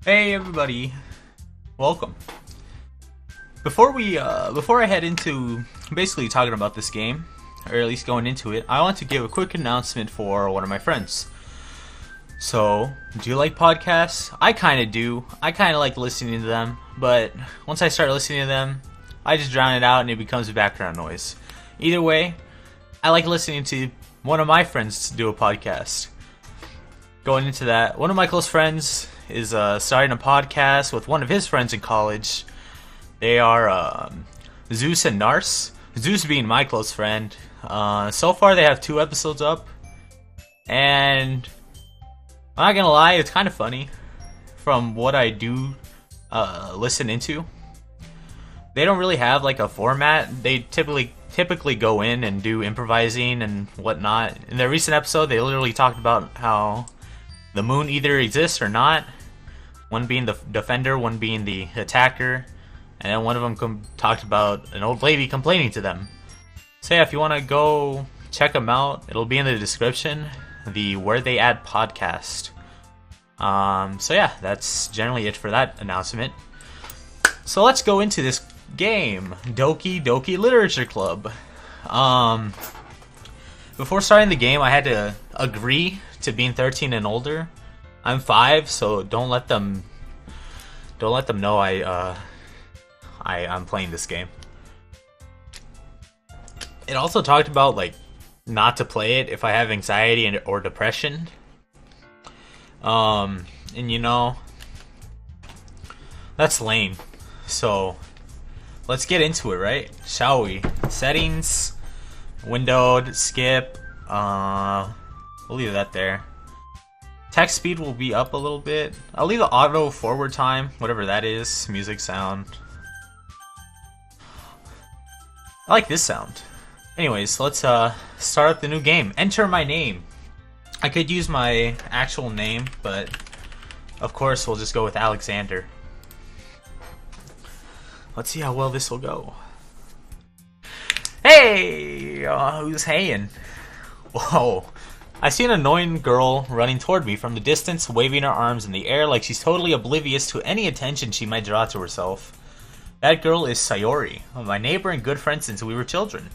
Hey everybody, welcome. Before I head into basically talking about this game, or at least going into it, I want to give a quick announcement for one of my friends. So, do you like podcasts? I kind of do. I kind of like listening to them, but once I start listening to them, I just drown it out and it becomes background noise. Either way, I like listening to one of my friends do a podcast. Going into that, one of my close friends is starting a podcast with one of his friends in college. They are Zeus and Nars. Zeus being my close friend. So far they have 2 episodes up. And I'm not gonna lie, it's kind of funny. From what I do listen into. They don't really have like a format. They typically go in and do improvising and whatnot. In their recent episode, they literally talked about how the moon either exists or not. One being the defender, one being the attacker. And then one of them talked about an old lady complaining to them. So yeah, if you want to go check them out, it'll be in the description. The Where They At podcast. So yeah, that's generally it for that announcement. So let's go into this game, Doki Doki Literature Club. Before starting the game, I had to agree to being 13 and older. I'm 5, so don't let them know I'm playing this game. It also talked about like not to play it if I have anxiety or depression. And you know, that's lame. So let's get into it, right? Shall we? Settings, windowed, skip. We'll leave that there. Text speed will be up a little bit. I'll leave the auto forward time, whatever that is. Music sound. I like this sound. Anyways, let's start up the new game. Enter my name. I could use my actual name, but of course we'll just go with Alexander. Let's see how well this will go. Hey! Who's haying? Whoa. I see an annoying girl running toward me from the distance, waving her arms in the air like she's totally oblivious to any attention she might draw to herself. That girl is Sayori, my neighbor and good friend since we were children.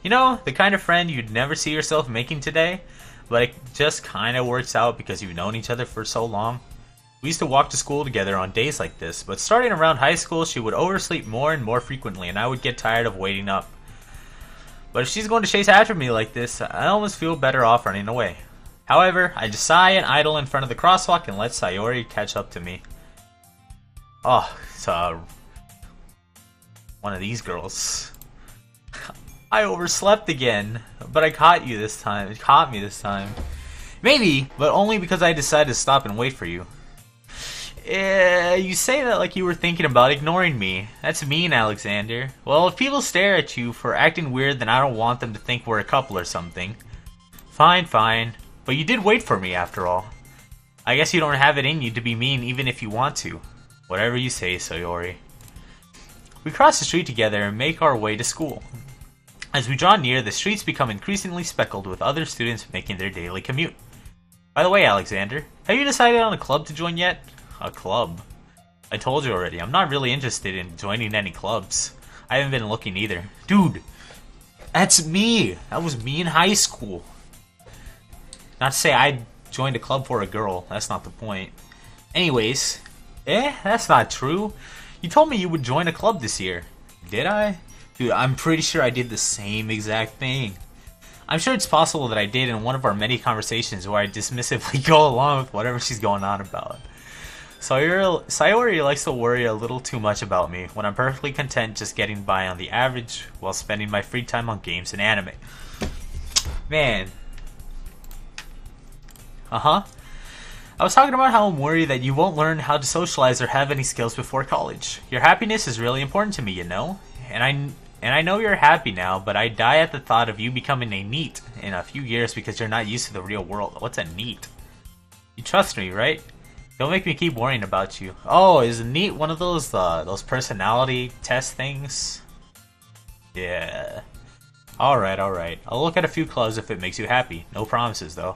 You know, the kind of friend you'd never see yourself making today, but it just kinda works out because you've known each other for so long. We used to walk to school together on days like this, but starting around high school she would oversleep more and more frequently and I would get tired of waiting up. But if she's going to chase after me like this, I almost feel better off running away. However, I just sigh and idle in front of the crosswalk and let Sayori catch up to me. Oh, it's one of these girls. I overslept again, but I caught you this time. It caught me this time. Maybe, but only because I decided to stop and wait for you. You say that like you were thinking about ignoring me. That's mean, Alexander. Well, if people stare at you for acting weird, then I don't want them to think we're a couple or something. Fine, fine. But you did wait for me, after all. I guess you don't have it in you to be mean even if you want to. Whatever you say, Sayori. We cross the street together and make our way to school. As we draw near, the streets become increasingly speckled with other students making their daily commute. By the way, Alexander, have you decided on a club to join yet? A club? I told you already, I'm not really interested in joining any clubs. I haven't been looking either. Dude, that's me! That was me in high school. Not to say I joined a club for a girl, that's not the point. Anyways, that's not true. You told me you would join a club this year. Did I? Dude, I'm pretty sure I did the same exact thing. I'm sure it's possible that I did in one of our many conversations where I dismissively go along with whatever she's going on about. Sayori likes to worry a little too much about me when I'm perfectly content just getting by on the average while spending my free time on games and anime. Man. I was talking about how I'm worried that you won't learn how to socialize or have any skills before college. Your happiness is really important to me, you know? And I know you're happy now, but I die at the thought of you becoming a NEET in a few years because you're not used to the real world. What's a NEET? You trust me, right? Don't make me keep worrying about you. Oh, is NEET one of those personality test things? Yeah. Alright. I'll look at a few clubs if it makes you happy. No promises, though.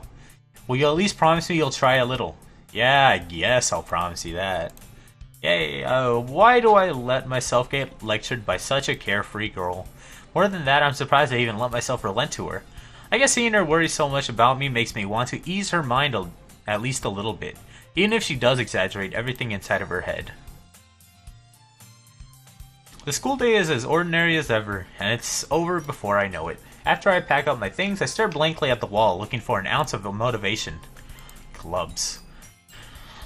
Will you at least promise me you'll try a little? Yeah, I guess I'll promise you that. Yay, why do I let myself get lectured by such a carefree girl? More than that, I'm surprised I even let myself relent to her. I guess seeing her worry so much about me makes me want to ease her mind at least a little bit, even if she does exaggerate everything inside of her head. The school day is as ordinary as ever, and it's over before I know it. After I pack up my things, I stare blankly at the wall, looking for an ounce of motivation. Clubs.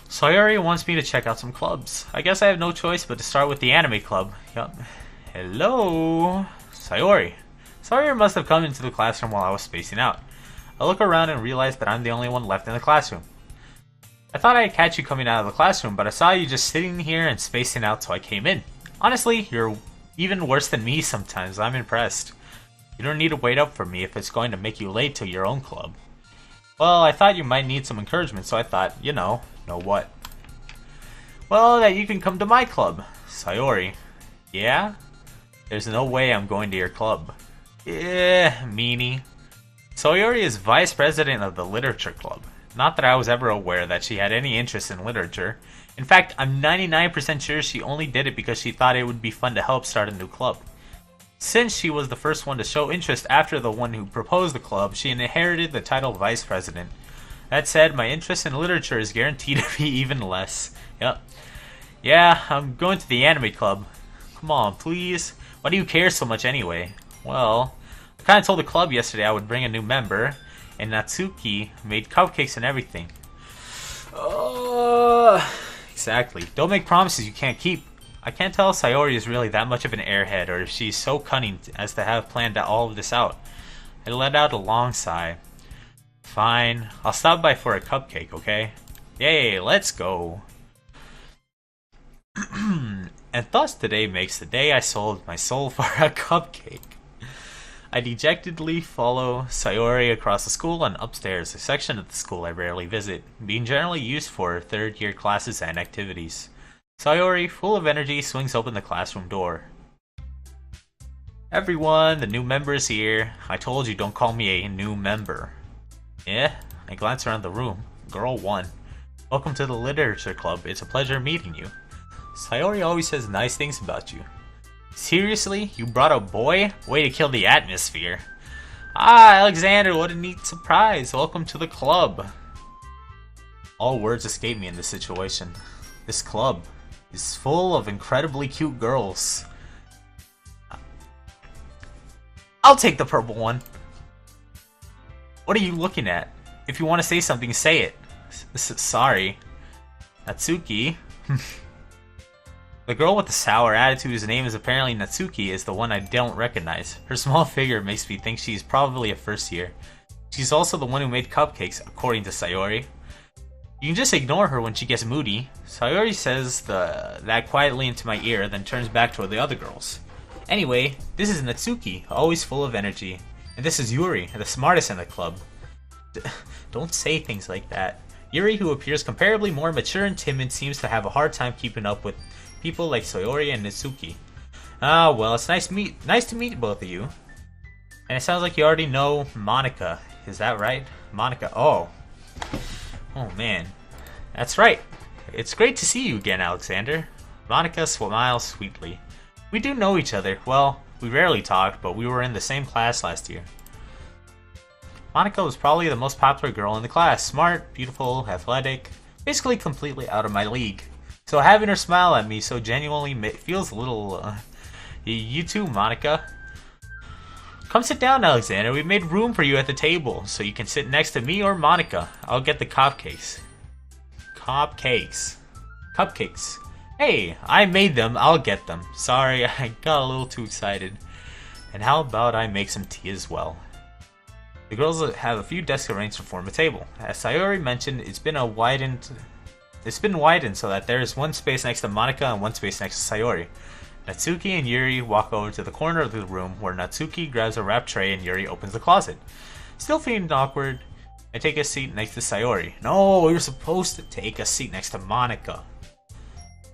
Sayori wants me to check out some clubs. I guess I have no choice but to start with the anime club. Yup. Hello? Sayori. Sayori must have come into the classroom while I was spacing out. I look around and realize that I'm the only one left in the classroom. I thought I'd catch you coming out of the classroom, but I saw you just sitting here and spacing out, so I came in. Honestly, you're even worse than me sometimes. I'm impressed. You don't need to wait up for me if it's going to make you late to your own club. Well, I thought you might need some encouragement, so I thought, know what? Well, that you can come to my club. Sayori. Yeah? There's no way I'm going to your club. Meanie. Sayori is vice president of the literature club. Not that I was ever aware that she had any interest in literature. In fact, I'm 99% sure she only did it because she thought it would be fun to help start a new club. Since she was the first one to show interest after the one who proposed the club, she inherited the title vice president. That said, my interest in literature is guaranteed to be even less. Yep. Yeah, I'm going to the anime club. Come on, please. Why do you care so much anyway? Well, I kinda told the club yesterday I would bring a new member, and Natsuki made cupcakes and everything. Exactly. Don't make promises you can't keep. I can't tell if Sayori is really that much of an airhead, or if she's so cunning as to have planned all of this out. I let out a long sigh. Fine, I'll stop by for a cupcake, okay? Yay, let's go. And thus today makes the day I sold my soul for a cupcake. I dejectedly follow Sayori across the school and upstairs, a section of the school I rarely visit, being generally used for third-year classes and activities. Sayori, full of energy, swings open the classroom door. Everyone, the new member is here. I told you don't call me a new member. Yeah? I glance around the room. Girl 1. Welcome to the literature club. It's a pleasure meeting you. Sayori always says nice things about you. Seriously? You brought a boy? Way to kill the atmosphere. Ah, Alexander, what a neat surprise. Welcome to the club. All words escape me in this situation. This club is full of incredibly cute girls. I'll take the purple one. What are you looking at? If you want to say something, say it. Sorry. Natsuki. The girl with the sour attitude whose name is apparently Natsuki is the one I don't recognize. Her small figure makes me think she's probably a first year. She's also the one who made cupcakes, according to Sayori. You can just ignore her when she gets moody. Sayori says that quietly into my ear, then turns back toward the other girls. Anyway, this is Natsuki, always full of energy. And this is Yuri, the smartest in the club. Don't say things like that. Yuri, who appears comparably more mature and timid, seems to have a hard time keeping up with people like Sayori and Natsuki. Ah, well, it's nice to meet both of you. And it sounds like you already know Monika. Is that right? Monika. Oh man. That's right. It's great to see you again, Alexander. Monika smiles sweetly. We do know each other. Well, we rarely talked, but we were in the same class last year. Monika was probably the most popular girl in the class. Smart, beautiful, athletic, basically completely out of my league. So having her smile at me so genuinely feels a little... You too, Monika. Come sit down, Alexander. We've made room for you at the table, so you can sit next to me or Monika. I'll get the cupcakes. Cupcakes. Hey, I made them. I'll get them. Sorry, I got a little too excited. And how about I make some tea as well? The girls have a few desks arranged to form a table. As Sayori mentioned, it's been widened so that there is one space next to Monika and one space next to Sayori. Natsuki and Yuri walk over to the corner of the room where Natsuki grabs a wrap tray and Yuri opens the closet. Still feeling awkward, I take a seat next to Sayori. No, we were supposed to take a seat next to Monika.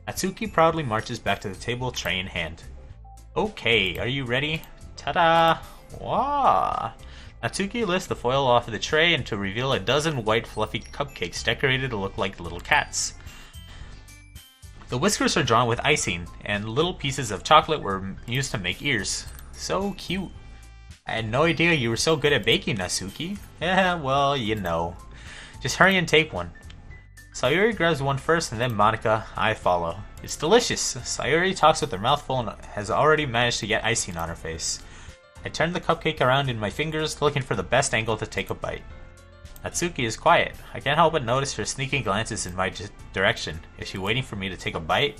Natsuki proudly marches back to the table, tray in hand. Okay, are you ready? Ta-da! Wow! Natsuki lifts the foil off of the tray and to reveal a dozen white fluffy cupcakes decorated to look like little cats. The whiskers are drawn with icing, and little pieces of chocolate were used to make ears. So cute. I had no idea you were so good at baking, Natsuki. Yeah, well, you know. Just hurry and take one. Sayori grabs one first and then Monika, I follow. It's delicious. Sayori talks with her mouth full and has already managed to get icing on her face. I turn the cupcake around in my fingers, looking for the best angle to take a bite. Natsuki is quiet. I can't help but notice her sneaking glances in my direction. Is she waiting for me to take a bite?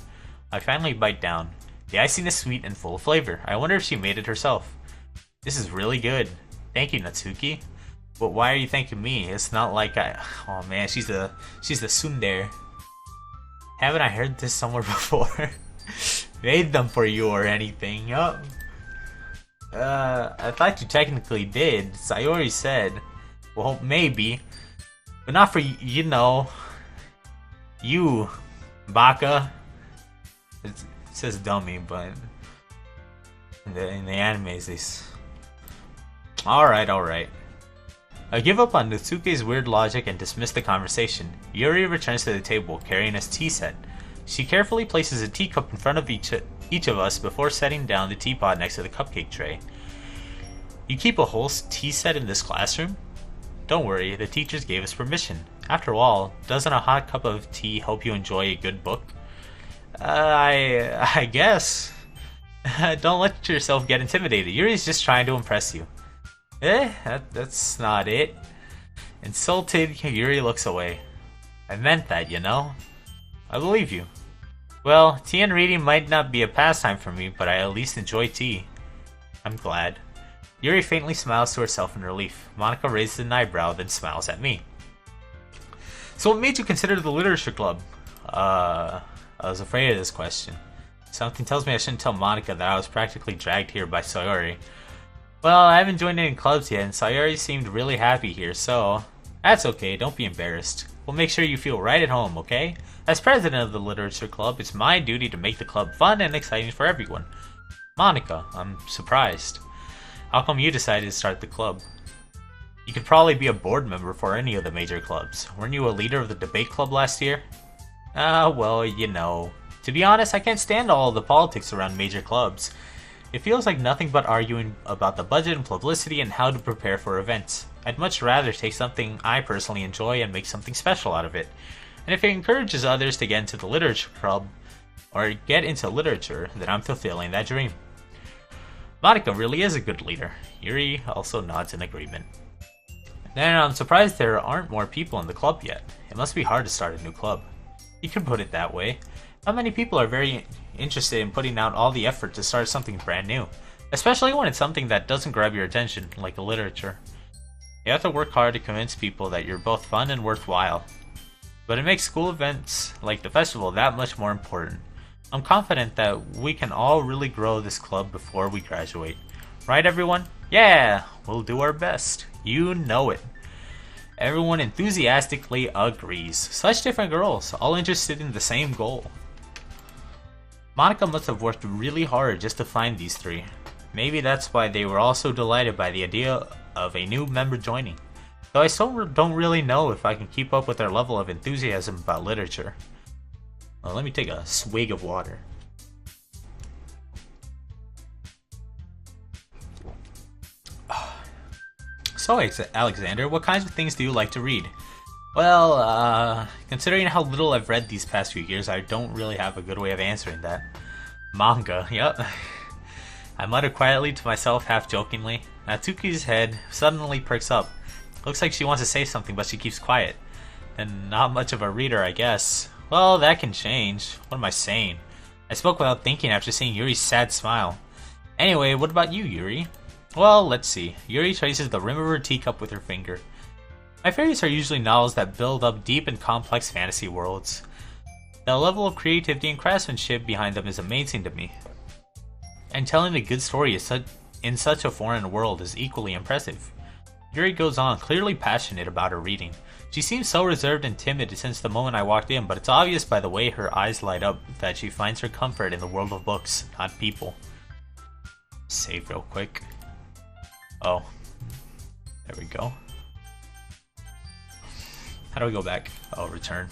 I finally bite down. The icing is sweet and full of flavor. I wonder if she made it herself. This is really good. Thank you, Natsuki. But why are you thanking me? It's not like I... Oh man, she's the tsundere. Haven't I heard this somewhere before? Made them for you or anything. Yup. I thought you technically did. Sayori said. Well, maybe. But not for, you know... You, Baka. It says dummy, but... In the animes, they... Alright. I give up on Natsuki's weird logic and dismiss the conversation. Yuri returns to the table, carrying his tea set. She carefully places a teacup in front of each of us before setting down the teapot next to the cupcake tray. You keep a whole tea set in this classroom? Don't worry, the teachers gave us permission. After all, doesn't a hot cup of tea help you enjoy a good book? I guess. Don't let yourself get intimidated. Yuri's just trying to impress you. That's not it. Insulted, Yuri looks away. I meant that, you know? I believe you. Well, tea and reading might not be a pastime for me, but I at least enjoy tea. I'm glad. Yuri faintly smiles to herself in relief. Monika raises an eyebrow, then smiles at me. So what made you consider the literature club? I was afraid of this question. Something tells me I shouldn't tell Monika that I was practically dragged here by Sayori. Well, I haven't joined any clubs yet, and Sayori seemed really happy here, so... That's okay, don't be embarrassed. We'll make sure you feel right at home, okay? As president of the literature club, it's my duty to make the club fun and exciting for everyone. Monika, I'm surprised. How come you decided to start the club? You could probably be a board member for any of the major clubs. Weren't you a leader of the debate club last year? Well, you know. To be honest, I can't stand all of the politics around major clubs. It feels like nothing but arguing about the budget and publicity and how to prepare for events. I'd much rather take something I personally enjoy and make something special out of it. And if it encourages others to get into the literature club, or get into literature, then I'm fulfilling that dream. Monika really is a good leader. Yuri also nods in agreement. Then I'm surprised there aren't more people in the club yet. It must be hard to start a new club. You could put it that way. Not many people are very interested in putting out all the effort to start something brand new, especially when it's something that doesn't grab your attention, like a literature. You have to work hard to convince people that you're both fun and worthwhile. But it makes school events like the festival that much more important. I'm confident that we can all really grow this club before we graduate. Right, everyone? Yeah, we'll do our best. You know it. Everyone enthusiastically agrees. Such different girls, all interested in the same goal. Monika must have worked really hard just to find these three. Maybe that's why they were all so delighted by the idea of a new member joining. Though I still don't really know if I can keep up with their level of enthusiasm about literature. Well, let me take a swig of water. So, Alexander, what kinds of things do you like to read? Well, considering how little I've read these past few years, I don't really have a good way of answering that. Manga, yep. I mutter quietly to myself, half jokingly. Natsuki's head suddenly perks up. Looks like she wants to say something, but she keeps quiet. And not much of a reader, I guess. Well, that can change. What am I saying? I spoke without thinking after seeing Yuri's sad smile. Anyway, what about you, Yuri? Well, let's see. Yuri traces the rim of her teacup with her finger. My favorites are usually novels that build up deep and complex fantasy worlds. The level of creativity and craftsmanship behind them is amazing to me. And telling a good story in such a foreign world is equally impressive. Yuri goes on, clearly passionate about her reading. She seems so reserved and timid since the moment I walked in, but it's obvious by the way her eyes light up that she finds her comfort in the world of books, not people. Save real quick. Oh. There we go. How do we go back? Oh, return.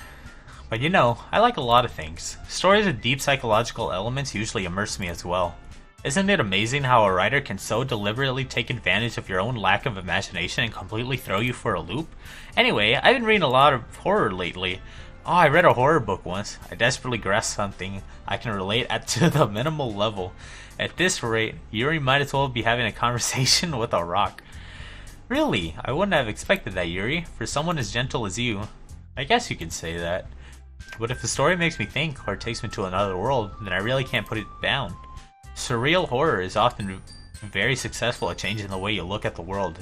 But you know, I like a lot of things. Stories with deep psychological elements usually immerse me as well. Isn't it amazing how a writer can so deliberately take advantage of your own lack of imagination and completely throw you for a loop? Anyway, I've been reading a lot of horror lately. Oh, I read a horror book once. I desperately grasped something I can relate at to the minimal level. At this rate, Yuri might as well be having a conversation with a rock. Really? I wouldn't have expected that, Yuri. For someone as gentle as you. I guess you could say that. But if the story makes me think or takes me to another world, then I really can't put it down. Surreal horror is often very successful at changing the way you look at the world,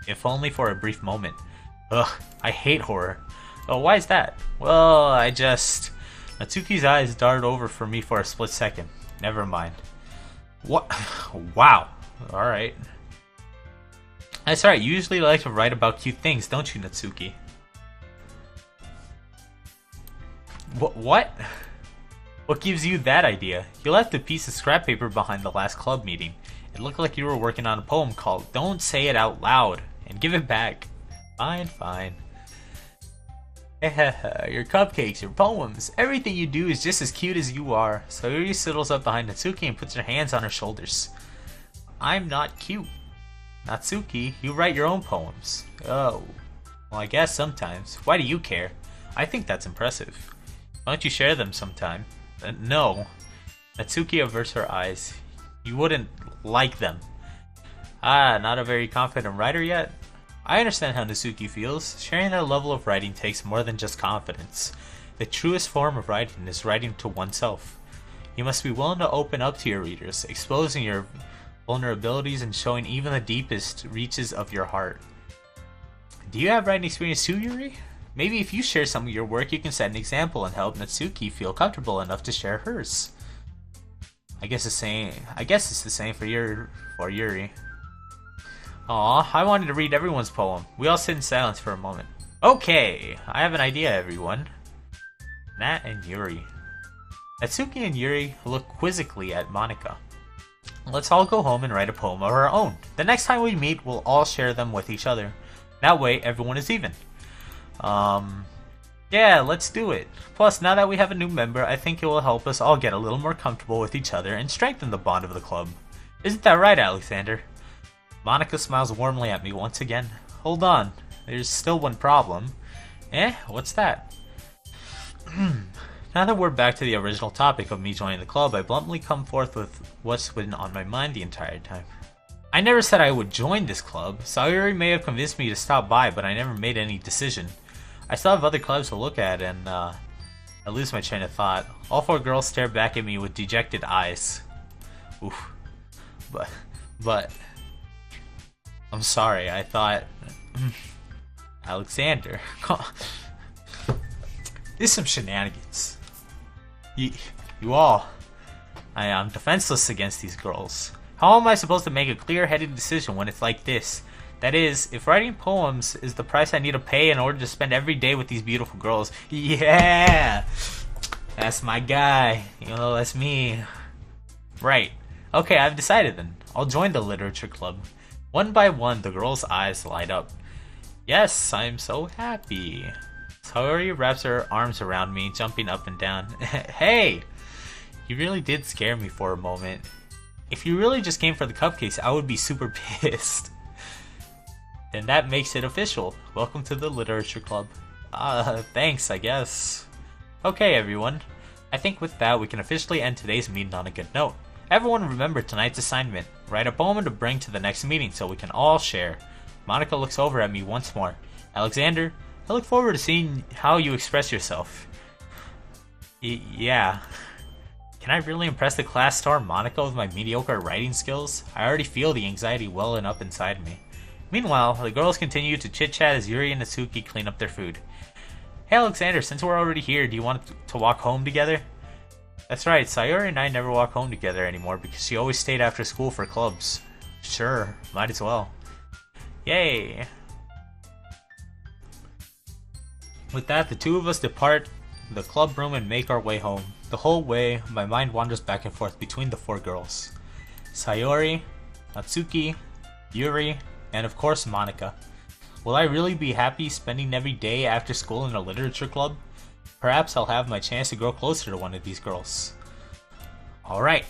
if only for a brief moment. Ugh, I hate horror. Oh, why is that? Well, Natsuki's eyes darted over for me for a split second. Never mind. What? Wow. Alright. That's right, you usually like to write about cute things, don't you, Natsuki? What? What gives you that idea? You left a piece of scrap paper behind the last club meeting. It looked like you were working on a poem called Don't Say It Out Loud, and give it back. Fine, fine. Your cupcakes, your poems, everything you do is just as cute as you are. Sayori sidles up behind Natsuki and puts her hands on her shoulders. I'm not cute. Natsuki, you write your own poems. Oh. Well, I guess sometimes. Why do you care? I think that's impressive. Why don't you share them sometime? No. Natsuki averts her eyes. You wouldn't like them. Ah, not a very confident writer yet? I understand how Natsuki feels. Sharing their level of writing takes more than just confidence. The truest form of writing is writing to oneself. You must be willing to open up to your readers, exposing your vulnerabilities and showing even the deepest reaches of your heart. Do you have writing experience too, Yuri? Maybe if you share some of your work, you can set an example and help Natsuki feel comfortable enough to share hers. I guess it's the same for Yuri. Aw, I wanted to read everyone's poem. We all sit in silence for a moment. Okay, I have an idea, everyone. Nat and Yuri. Natsuki and Yuri look quizzically at Monika. Let's all go home and write a poem of our own. The next time we meet, we'll all share them with each other. That way, everyone is even. Yeah, let's do it. Plus, now that we have a new member, I think it will help us all get a little more comfortable with each other and strengthen the bond of the club. Isn't that right, Alexander? Monika smiles warmly at me once again. Hold on, there's still one problem. What's that? Now that we're back to the original topic of me joining the club, I bluntly come forth with what's been on my mind the entire time. I never said I would join this club. Sayori may have convinced me to stop by, but I never made any decision. I still have other clubs to look at, and I lose my train of thought. All four girls stare back at me with dejected eyes. Oof. But... I'm sorry, I thought... Alexander... This is some shenanigans. You all... I am defenseless against these girls. How am I supposed to make a clear-headed decision when it's like this? That is, if writing poems is the price I need to pay in order to spend every day with these beautiful girls. Yeah! That's my guy. You know, that's me. Right. Okay, I've decided then. I'll join the literature club. One by one, the girls' eyes light up. Yes, I'm so happy. Sayori wraps her arms around me, jumping up and down. Hey! You really did scare me for a moment. If you really just came for the cupcakes, I would be super pissed. Then that makes it official. Welcome to the literature club. Thanks, I guess. Okay, everyone. I think with that, we can officially end today's meeting on a good note. Everyone remember tonight's assignment. Write a poem to bring to the next meeting so we can all share. Monika looks over at me once more. Alexander, I look forward to seeing how you express yourself. Yeah. Can I really impress the class star Monika with my mediocre writing skills? I already feel the anxiety welling up inside me. Meanwhile, the girls continue to chit-chat as Yuri and Natsuki clean up their food. Hey Alexander, since we're already here, do you want to walk home together? That's right, Sayori and I never walk home together anymore because she always stayed after school for clubs. Sure, might as well. Yay! With that, the two of us depart the club room and make our way home. The whole way, my mind wanders back and forth between the four girls. Sayori, Natsuki, Yuri, And of course, Monika. Will I really be happy spending every day after school in a literature club? Perhaps I'll have my chance to grow closer to one of these girls. Alright,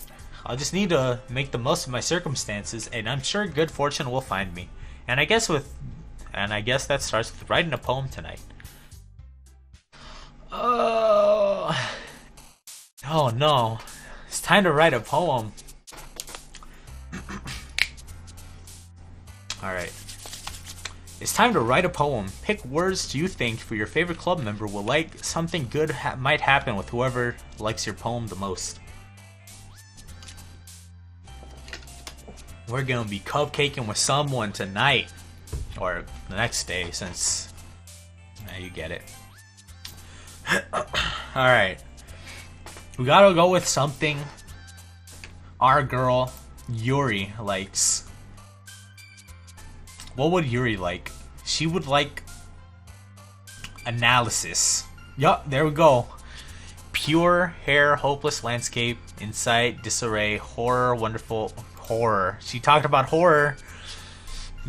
I'll just need to make the most of my circumstances, and I'm sure good fortune will find me. And I guess that starts with writing a poem tonight. Oh no. It's time to write a poem. Alright. It's time to write a poem. Pick words you think for your favorite club member will like. Something good might happen with whoever likes your poem the most. We're gonna be cupcaking with someone tonight. Or the next day, since... you get it. Alright. We gotta go with something our girl Yuri likes. What would Yuri like? She would like analysis. Yup, there we go. Pure hair, hopeless landscape, insight, disarray, horror, wonderful horror. She talked about horror.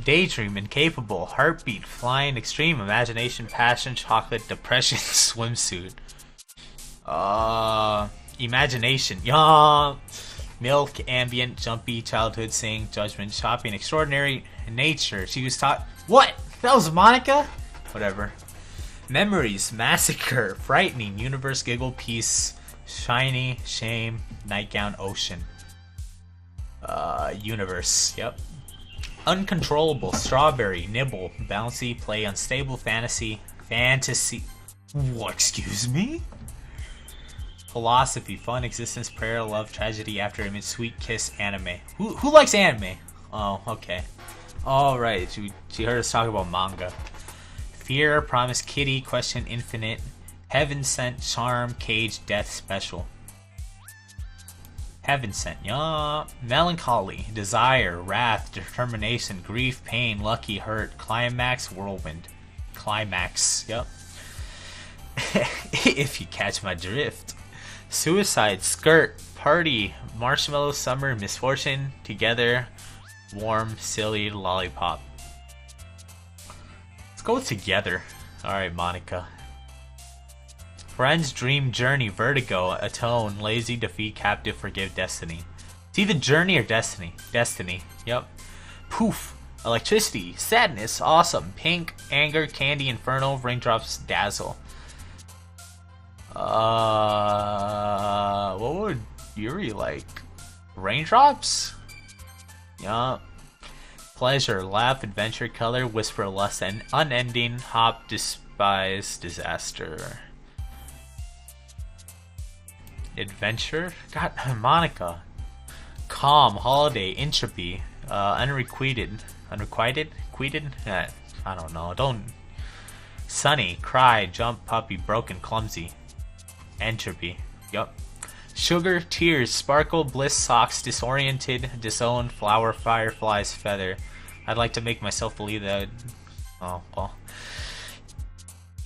Daydream, incapable, heartbeat, flying, extreme, imagination, passion, chocolate, depression, swimsuit. Imagination. Yeah. Milk, ambient, jumpy, childhood, sing, judgment, shopping, extraordinary, nature. She was taught. What? That was Monika? Whatever. Memories, massacre, frightening, universe, giggle, peace, shiny, shame, nightgown, ocean. Universe. Yep. Uncontrollable, strawberry, nibble, bouncy, play, unstable, fantasy. What? Excuse me? Philosophy, fun, existence, prayer, love, tragedy, after image, sweet kiss, anime. Who likes anime? Oh, okay. Alright, she heard us talk about manga. Fear, promise, kitty, question, infinite, heaven sent, charm, cage, death, special. Heaven sent, yeah. Melancholy, desire, wrath, determination, grief, pain, lucky, hurt, climax, whirlwind. Climax, yep. If you catch my drift. Suicide, skirt, party, marshmallow, summer, misfortune, together, warm, silly, lollipop. Let's go with together. Alright, Monika. Friends, dream, journey, vertigo, atone, lazy, defeat, captive, forgive, destiny. It's either journey or destiny. Destiny, yep. Poof, electricity, sadness, awesome, pink, anger, candy, inferno, raindrops, dazzle. What would Yuri like? Raindrops? Yeah. Pleasure, laugh, adventure, color, whisper, lust, and unending, hop, despise, disaster. Adventure? God, Monika. Calm, holiday, entropy, unrequited. Unrequited? Quieted? I don't know. Sunny, cry, jump, puppy, broken, clumsy. Entropy. Yup. Sugar, tears, sparkle, bliss, socks, disoriented, disowned, flower, fireflies, feather. I'd like to make myself believe that. Oh, well.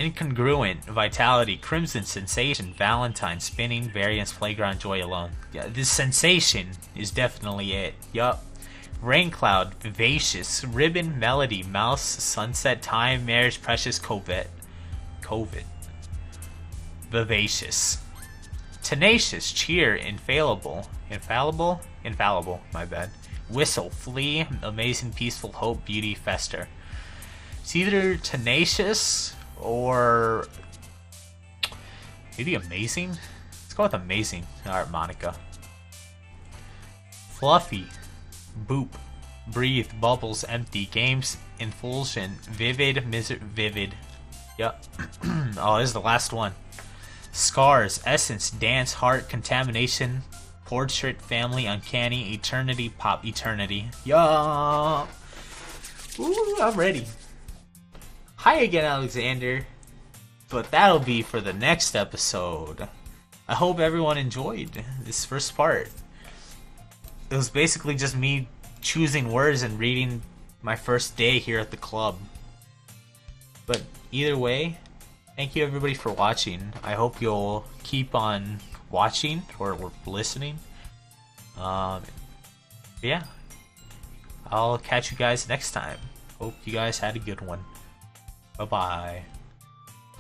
Incongruent, vitality, crimson, sensation, valentine, spinning, variance, playground, joy alone. Yeah, this sensation is definitely it. Yup. Rain cloud, vivacious, ribbon, melody, mouse, sunset, time, marriage, precious, COVID. Vivacious. Tenacious, cheer, infallible, my bad. Whistle, flee, amazing, peaceful, hope, beauty, fester. It's either tenacious or maybe amazing. Let's go with amazing. Alright, Monika. Fluffy, boop, breathe, bubbles, empty, games, infulsion, vivid, vivid. Yep. Oh, this is the last one. Scars, essence, dance, heart, contamination, portrait, family, uncanny, eternity, pop, eternity. Yeah. Ooh, I'm ready. Hi again, Alexander. But that'll be for the next episode. I hope everyone enjoyed this first part. It was basically just me choosing words and reading my first day here at the club. But either way, thank you everybody for watching. I hope you'll keep on watching or listening. Yeah. I'll catch you guys next time. Hope you guys had a good one. Bye-bye.